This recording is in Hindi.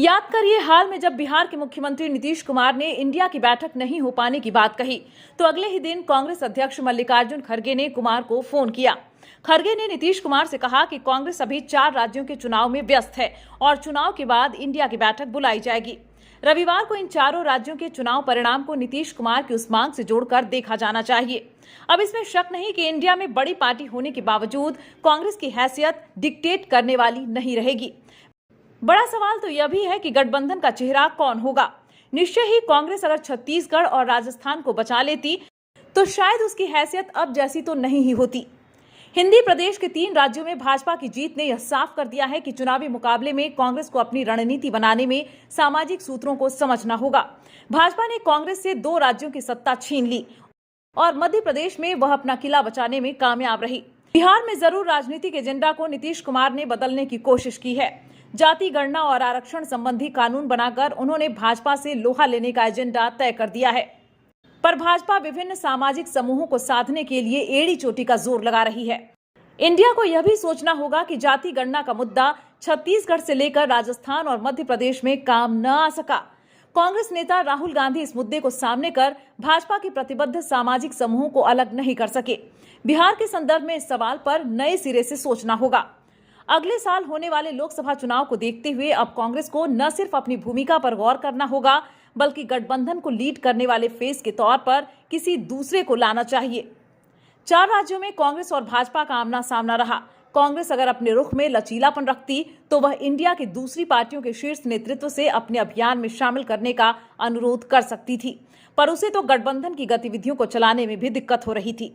याद करिए, हाल में जब बिहार के मुख्यमंत्री नीतीश कुमार ने इंडिया की बैठक नहीं हो पाने की बात कही, तो अगले ही दिन कांग्रेस अध्यक्ष मल्लिकार्जुन खड़गे ने कुमार को फोन किया। खड़गे ने नीतीश कुमार से कहा कि कांग्रेस अभी 4 राज्यों के चुनाव में व्यस्त है और चुनाव के बाद इंडिया की बैठक बुलाई जाएगी। रविवार को इन चारों राज्यों के चुनाव परिणाम को नीतीश कुमार की उस मांग से जोड़कर देखा जाना चाहिए। अब इसमें शक नहीं कि इंडिया में बड़ी पार्टी होने के बावजूद कांग्रेस की हैसियत डिक्टेट करने वाली नहीं रहेगी। बड़ा सवाल तो यह भी है कि गठबंधन का चेहरा कौन होगा। निश्चय ही कांग्रेस अगर छत्तीसगढ़ और राजस्थान को बचा लेती तो शायद उसकी हैसियत अब जैसी तो नहीं ही होती। हिंदी प्रदेश के 3 राज्यों में भाजपा की जीत ने यह साफ कर दिया है कि चुनावी मुकाबले में कांग्रेस को अपनी रणनीति बनाने में सामाजिक सूत्रों को समझना होगा। भाजपा ने कांग्रेस से 2 राज्यों की सत्ता छीन ली और मध्य प्रदेश में वह अपना किला बचाने में कामयाब रही। बिहार में जरूर राजनीतिक एजेंडा को नीतीश कुमार ने बदलने की कोशिश की है। जाति गणना और आरक्षण संबंधी कानून बनाकर उन्होंने भाजपा से लोहा लेने का एजेंडा तय कर दिया है। पर भाजपा विभिन्न सामाजिक समूहों को साधने के लिए एड़ी चोटी का जोर लगा रही है। इंडिया को यह भी सोचना होगा कि जाति गणना का मुद्दा छत्तीसगढ़ से लेकर राजस्थान और मध्य प्रदेश में काम न आ सका। कांग्रेस नेता राहुल गांधी इस मुद्दे को सामने कर भाजपा के प्रतिबद्ध सामाजिक समूहों को अलग नहीं कर सके। बिहार के संदर्भ में इस सवाल पर नए सिरे से सोचना होगा। अगले साल होने वाले लोकसभा चुनाव को देखते हुए अब कांग्रेस को न सिर्फ अपनी भूमिका पर गौर करना होगा, बल्कि गठबंधन को लीड करने वाले फेस के तौर पर किसी दूसरे को लाना चाहिए। 4 राज्यों में कांग्रेस और भाजपा का आमना सामना रहा। कांग्रेस अगर अपने रुख में लचीलापन रखती तो वह इंडिया की दूसरी पार्टियों के शीर्ष नेतृत्व से अपने अभियान में शामिल करने का अनुरोध कर सकती थी, पर उसे तो गठबंधन की गतिविधियों को चलाने में भी दिक्कत हो रही थी।